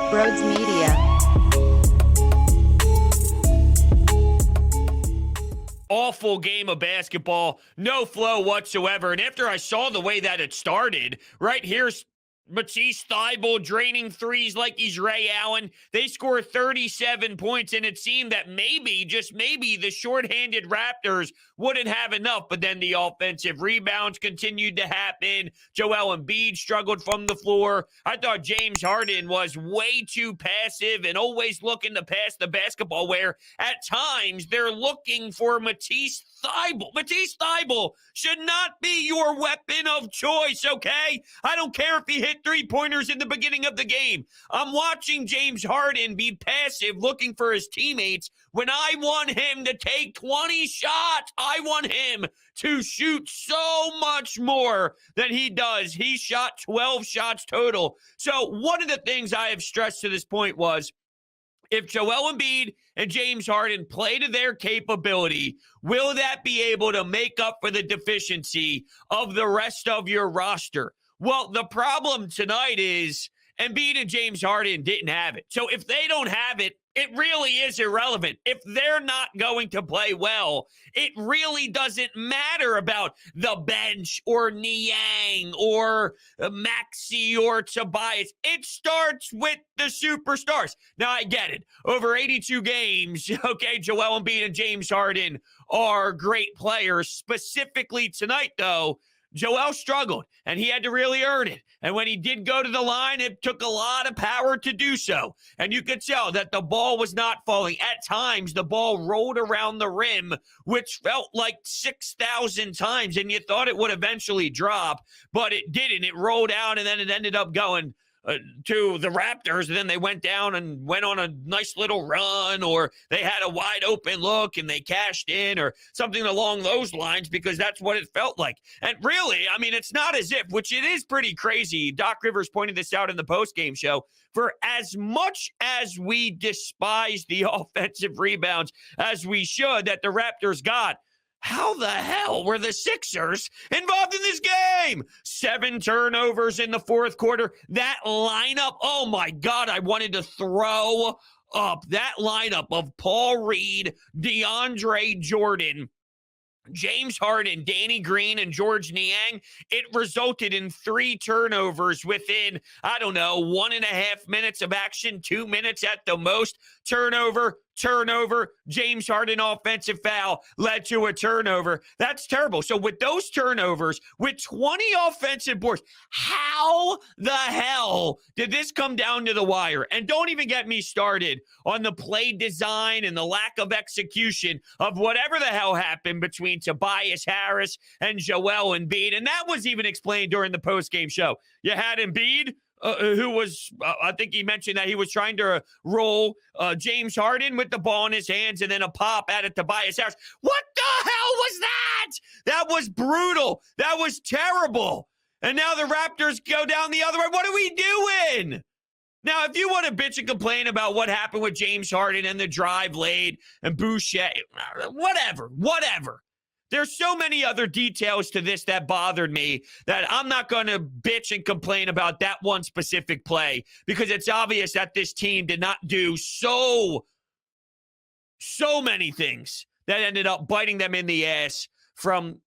Brodes Media. Awful game of basketball, no flow whatsoever. And after I saw the way that it started, right here's Matisse Thybulle draining threes like he's Ray Allen. They score 37 points, and it seemed that maybe, just maybe, the shorthanded Raptors wouldn't have enough. But then the offensive rebounds continued to happen. Joel Embiid struggled from the floor. I thought James Harden was way too passive and always looking to pass the basketball, where at times they're looking for Matisse Thybulle. Matisse Thybulle should not be your weapon of choice, okay? I don't care if he hit three-pointers in the beginning of the game. I'm watching James Harden be passive, looking for his teammates, when I want him to take 20 shots. I want him to shoot so much more than he does. He shot 12 shots total. So one of the things I have stressed to this point was, if Joel Embiid and James Harden play to their capability, will that be able to make up for the deficiency of the rest of your roster? Well, the problem tonight is Embiid and James Harden didn't have it. So if they don't have it, it really is irrelevant. If they're not going to play well, it really doesn't matter about the bench or Niang or Maxey or Tobias. It starts with the superstars. Now, I get it. Over 82 games, okay, Joel Embiid and James Harden are great players. Specifically tonight, though, Joel struggled, and he had to really earn it. And when he did go to the line, it took a lot of power to do so. And you could tell that the ball was not falling. At times, the ball rolled around the rim, which felt like 6,000 times, and you thought it would eventually drop, but it didn't. It rolled out, and then it ended up going to the Raptors, and then they went down and went on a nice little run, or they had a wide open look and they cashed in, or something along those lines, because that's what it felt like. And really, I mean, it's not as if, which it is pretty crazy. Doc Rivers pointed this out in the post-game show. For as much as we despise the offensive rebounds as we should that the Raptors got, how the hell were the Sixers involved in this game? 7 turnovers in the fourth quarter. That lineup, oh my God, I wanted to throw up. That lineup of Paul Reed, DeAndre Jordan, James Harden, Danny Green, and George Niang, it resulted in 3 turnovers within, 1.5 minutes of action, 2 minutes at the most. Turnover, James Harden offensive foul led to a turnover. That's terrible. So with those turnovers, with 20 offensive boards, how the hell did this come down to the wire? And don't even get me started on the play design and the lack of execution of whatever the hell happened between Tobias Harris and Joel Embiid. And that was even explained during the postgame show. You had Embiid, who was, I think he mentioned that he was trying to roll James Harden with the ball in his hands, and then a pop at Tobias Harris. What the hell was that? That was brutal. That was terrible. And now the Raptors go down the other way. What are we doing? Now, if you want to bitch and complain about what happened with James Harden and the drive late and Boucher, whatever. There's so many other details to this that bothered me that I'm not going to bitch and complain about that one specific play, because it's obvious that this team did not do so many things that ended up biting them in the ass from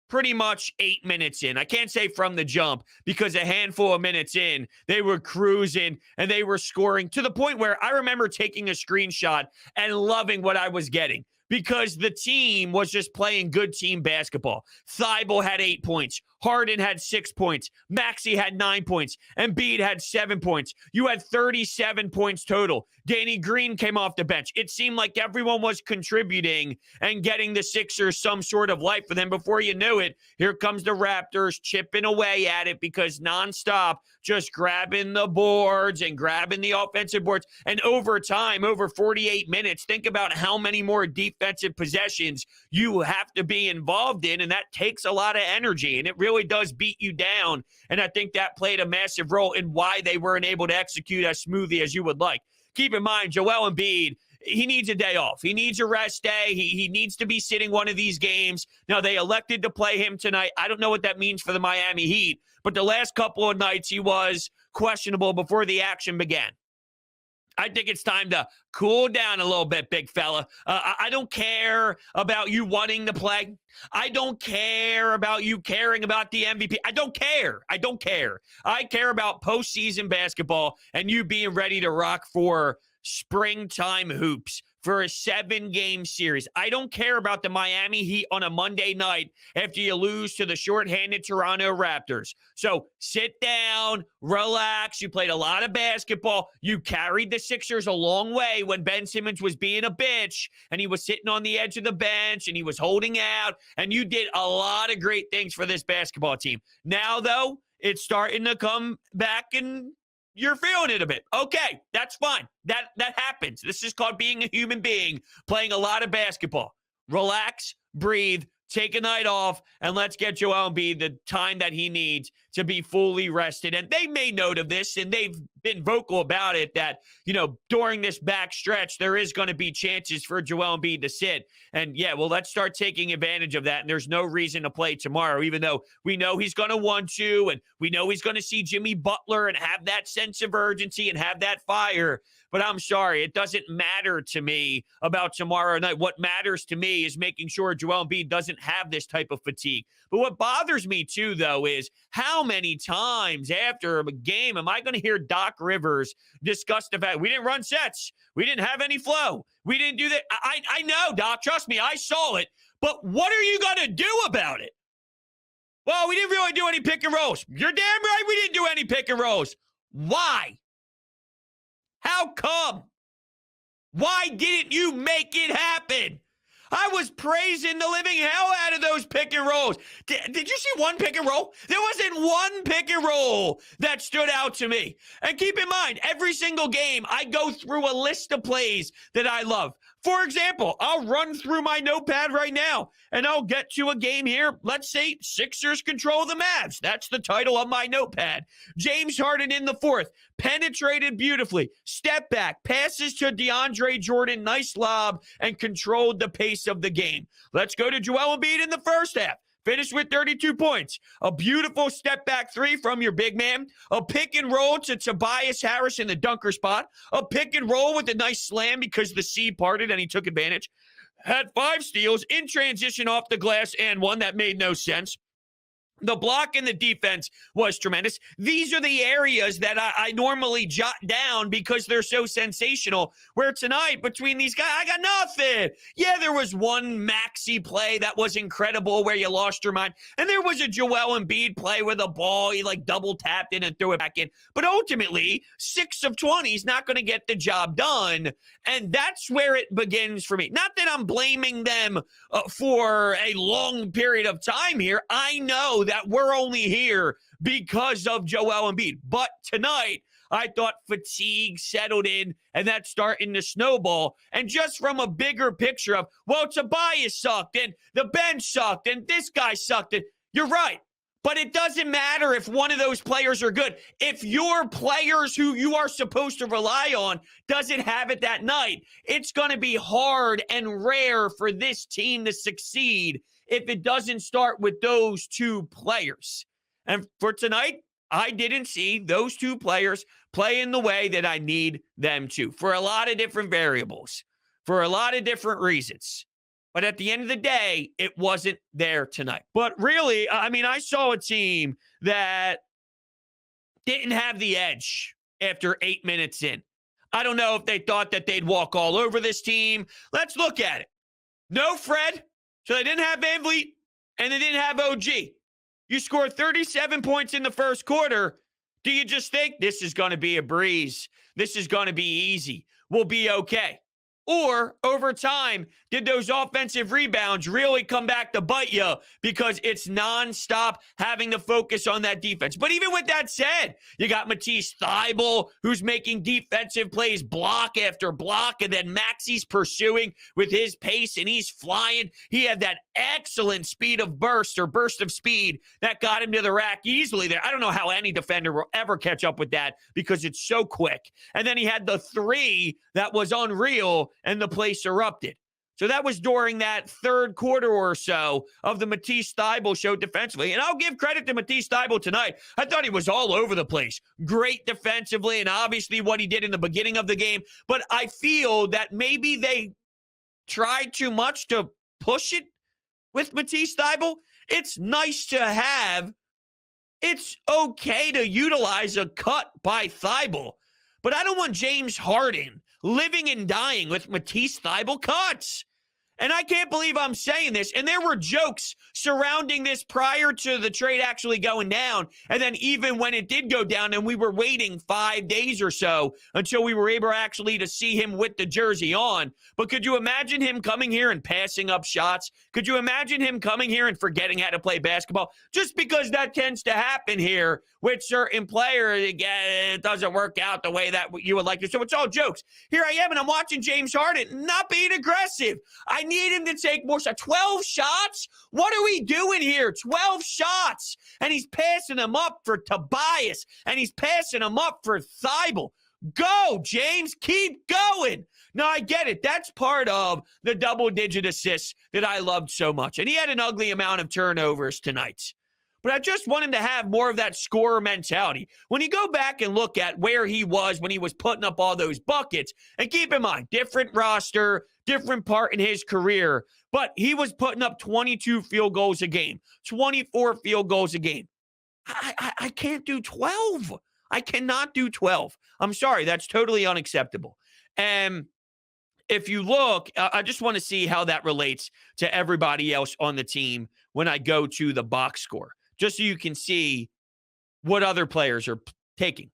pretty much 8 minutes in. I can't say from the jump, because a handful of minutes in, they were cruising and they were scoring to the point where I remember taking a screenshot and loving what I was getting, because the team was just playing good team basketball. Thybulle had 8 points. Harden had 6 points. Maxey had 9 points. Embiid had 7 points. You had 37 points total. Danny Green came off the bench. It seemed like everyone was contributing and getting the Sixers some sort of life for them. Before you knew it, here comes the Raptors chipping away at it, because nonstop, just grabbing the boards and grabbing the offensive boards. And over time, over 48 minutes, think about how many more defensive possessions you have to be involved in, and that takes a lot of energy, and it really does beat you down. And I think that played a massive role in why they weren't able to execute as smoothly as you would like. Keep in mind, Joel Embiid, he needs a day off. He needs a rest day. He needs to be sitting one of these games. Now, they elected to play him tonight. I don't know what that means for the Miami Heat, but the last couple of nights he was questionable before the action began. I think it's time to cool down a little bit, big fella. I don't care about you wanting to play. I don't care about you caring about the MVP. I don't care. I don't care. I care about postseason basketball and you being ready to rock for springtime hoops for a 7-game series. I don't care about the Miami Heat on a Monday night after you lose to the shorthanded Toronto Raptors. So sit down, relax. You played a lot of basketball. You carried the Sixers a long way when Ben Simmons was being a bitch and he was sitting on the edge of the bench and he was holding out, and you did a lot of great things for this basketball team. Now, though, it's starting to come back and you're feeling it a bit. Okay, that's fine. That happens. This is called being a human being, playing a lot of basketball. Relax, breathe, take a night off, and let's get Joel Embiid the time that he needs to be fully rested. And they made note of this, and they've been vocal about it, that, during this back stretch, there is going to be chances for Joel Embiid to sit. And, yeah, well, let's start taking advantage of that. And there's no reason to play tomorrow, even though we know he's going to want to, and we know he's going to see Jimmy Butler and have that sense of urgency and have that fire. But I'm sorry, it doesn't matter to me about tomorrow night. What matters to me is making sure Joel Embiid doesn't have this type of fatigue. But what bothers me, too, though, is how many times after a game am I going to hear Doc Rivers discuss the fact we didn't run sets, we didn't have any flow, we didn't do that. I know, Doc, trust me, I saw it. But what are you going to do about it? Well, we didn't really do any pick and rolls. You're damn right we didn't do any pick and rolls. Why? How come? Why didn't you make it happen? I was praising the living hell out of those pick and rolls. Did you see one pick and roll? There wasn't one pick and roll that stood out to me. And keep in mind, every single game, I go through a list of plays that I love. For example, I'll run through my notepad right now, and I'll get to a game here. Let's say Sixers control the Mavs. That's the title of my notepad. James Harden in the fourth, penetrated beautifully, step back, passes to DeAndre Jordan, nice lob, and controlled the pace of the game. Let's go to Joel Embiid in the first half. Finished with 32 points. A beautiful step-back three from your big man. A pick and roll to Tobias Harris in the dunker spot. A pick and roll with a nice slam because the sea parted and he took advantage. Had 5 steals in transition off the glass and one that made no sense. The block and the defense was tremendous. These are the areas that I normally jot down because they're so sensational. Where tonight, between these guys, I got nothing. Yeah, there was one Maxey play that was incredible where you lost your mind. And there was a Joel Embiid play where the ball, he double tapped in and threw it back in. But ultimately, 6 of 20 is not going to get the job done. And that's where it begins for me. Not that I'm blaming them for a long period of time here. I know that we're only here because of Joel Embiid. But tonight, I thought fatigue settled in, and that's starting to snowball. And just from a bigger picture of, well, Tobias sucked, and the bench sucked, and this guy sucked. And you're right. But it doesn't matter if one of those players are good. If your players who you are supposed to rely on doesn't have it that night, it's going to be hard and rare for this team to succeed if it doesn't start with those 2 players. And for tonight, I didn't see those 2 players play in the way that I need them to for a lot of different variables, for a lot of different reasons. But at the end of the day, it wasn't there tonight. But really, I saw a team that didn't have the edge after 8 minutes in. I don't know if they thought that they'd walk all over this team. Let's look at it. No Fred. So they didn't have Van Vliet, and they didn't have OG. You scored 37 points in the first quarter. Do you just think this is going to be a breeze? This is going to be easy. We'll be okay. Or, over time, did those offensive rebounds really come back to bite you because it's nonstop having to focus on that defense? But even with that said, you got Matisse Thybulle, who's making defensive plays block after block, and then Maxey's pursuing with his pace, and he's flying. He had that excellent burst of speed that got him to the rack easily there. I don't know how any defender will ever catch up with that because it's so quick. And then he had the 3 that was unreal, and the place erupted. So that was during that third quarter or so of the Matisse Thybulle show defensively. And I'll give credit to Matisse Thybulle tonight. I thought he was all over the place. Great defensively, and obviously what he did in the beginning of the game. But I feel that maybe they tried too much to push it with Matisse Thybulle. It's nice to have. It's okay to utilize a cut by Thybulle. But I don't want James Harden living and dying with Matisse Thybulle cuts. And I can't believe I'm saying this. And there were jokes surrounding this prior to the trade actually going down. And then even when it did go down and we were waiting 5 days or so until we were able actually to see him with the jersey on. But could you imagine him coming here and passing up shots? Could you imagine him coming here and forgetting how to play basketball? Just because that tends to happen here with certain players, again, it doesn't work out the way that you would like to. So it's all jokes. Here I am, and I'm watching James Harden not being aggressive. I need him to take more shots. 12 shots? What are we doing here? 12 shots. And he's passing them up for Tobias. And he's passing them up for Thybulle. Go, James. Keep going. No, I get it. That's part of the double-digit assists that I loved so much. And he had an ugly amount of turnovers tonight. But I just want him to have more of that scorer mentality. When you go back and look at where he was when he was putting up all those buckets, and keep in mind, different roster, different part in his career, but he was putting up 22 field goals a game, 24 field goals a game. I can't do 12. I cannot do 12. I'm sorry. That's totally unacceptable. And if you look, I just want to see how that relates to everybody else on the team when I go to the box score, just so you can see what other players are taking.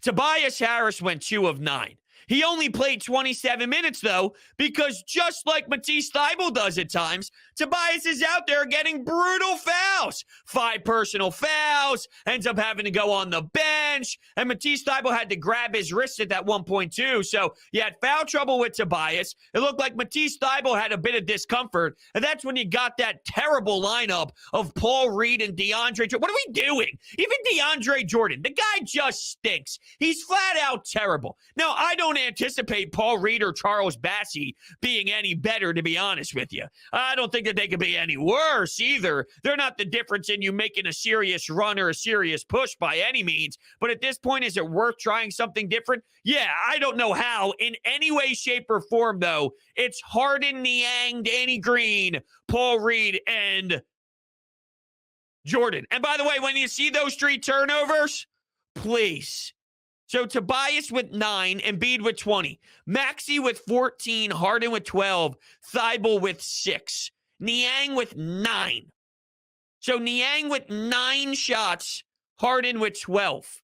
Tobias Harris went 2 of 9. He only played 27 minutes, though, because just like Matisse Thybulle does at times, Tobias is out there getting brutal fouls. 5 personal fouls, ends up having to go on the bench, and Matisse Thybulle had to grab his wrist at that 1.2. So you had foul trouble with Tobias. It looked like Matisse Thybulle had a bit of discomfort, and that's when you got that terrible lineup of Paul Reed and DeAndre Jordan. What are we doing? Even DeAndre Jordan, the guy just stinks. He's flat out terrible. Now, I don't anticipate Paul Reed or Charles Bassey being any better, to be honest with you. I don't think that they could be any worse either. They're not the difference in you making a serious run or a serious push by any means. But at this point, is it worth trying something different? Yeah, I don't know how. In any way, shape, or form, though, it's Harden, Niang, Danny Green, Paul Reed, and Jordan. And by the way, when you see those 3 turnovers, please. So Tobias with 9, Embiid with 20, Maxey with 14, Harden with 12, Thybulle with 6, Niang with 9. So Niang with 9 shots, Harden with 12.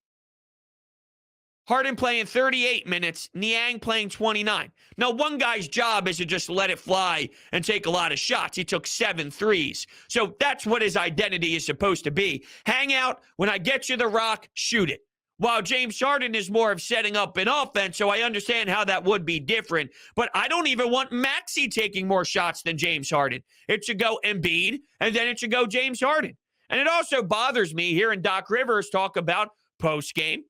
Harden playing 38 minutes, Niang playing 29. Now, one guy's job is to just let it fly and take a lot of shots. He took 7 threes. So that's what his identity is supposed to be. Hang out. When I get you the rock, shoot it. While James Harden is more of setting up an offense, so I understand how that would be different. But I don't even want Maxey taking more shots than James Harden. It should go Embiid, and then it should go James Harden. And it also bothers me hearing Doc Rivers talk about post-game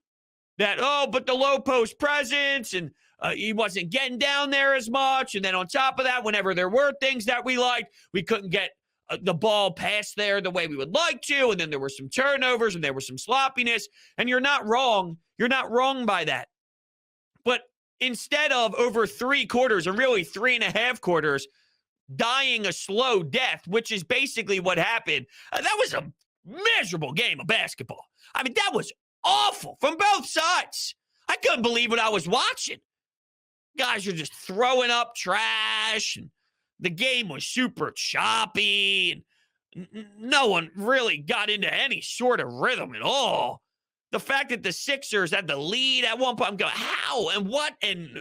that, but the low post presence, and he wasn't getting down there as much. And then on top of that, whenever there were things that we liked, we couldn't get the ball passed there the way we would like to, and then there were some turnovers, and there was some sloppiness, and you're not wrong. You're not wrong by that. But instead of over 3 quarters, or really 3.5 quarters, dying a slow death, which is basically what happened, that was a miserable game of basketball. I mean, that was awful from both sides. I couldn't believe what I was watching. Guys are just throwing up trash, and the game was super choppy, and no one really got into any sort of rhythm at all. The fact that the Sixers had the lead at one point, I'm going, how and what and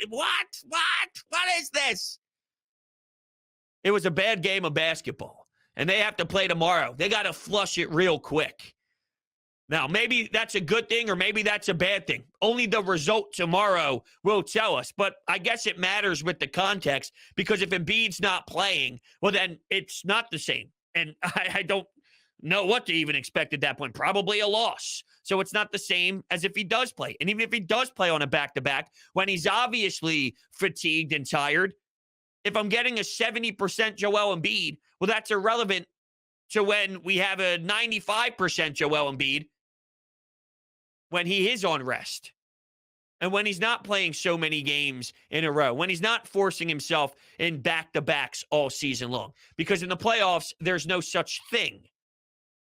what is this? It was a bad game of basketball, and they have to play tomorrow. They got to flush it real quick. Now, maybe that's a good thing or maybe that's a bad thing. Only the result tomorrow will tell us. But I guess it matters with the context, because if Embiid's not playing, well, then it's not the same. And I don't know what to even expect at that point. Probably a loss. So it's not the same as if he does play. And even if he does play on a back-to-back, when he's obviously fatigued and tired, If I'm getting a 70% Joel Embiid, well, that's irrelevant to when we have a 95% Joel Embiid when he is on rest. And when he's not playing so many games in a row, when he's not forcing himself in back-to-backs all season long. Because in the playoffs, there's no such thing.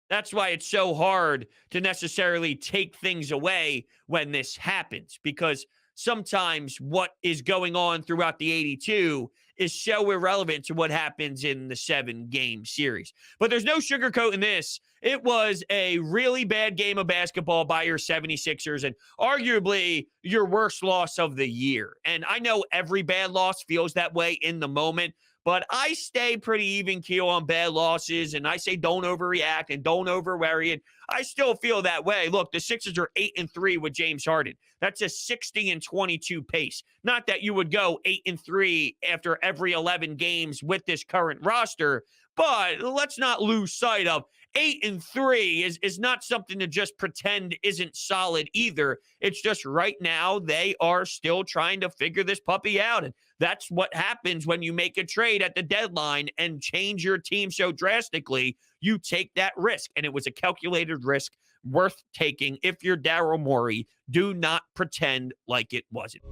That's why it's so hard to necessarily take things away when this happens. Because sometimes what is going on throughout the 82 is so irrelevant to what happens in the 7-game series. But there's no sugarcoating this. It was a really bad game of basketball by your 76ers and arguably your worst loss of the year. And I know every bad loss feels that way in the moment, but I stay pretty even keel on bad losses, and I say don't overreact and don't overworry. And I still feel that way. Look, the Sixers are 8-3 with James Harden. That's a 60-22 pace. Not that you would go 8-3 after every 11 games with this current roster, but let's not lose sight of 8-3 is not something to just pretend isn't solid either. It's just right now they are still trying to figure this puppy out. And that's what happens when you make a trade at the deadline and change your team so drastically. You take that risk, and it was a calculated risk worth taking. If you're Daryl Morey, do not pretend like it wasn't.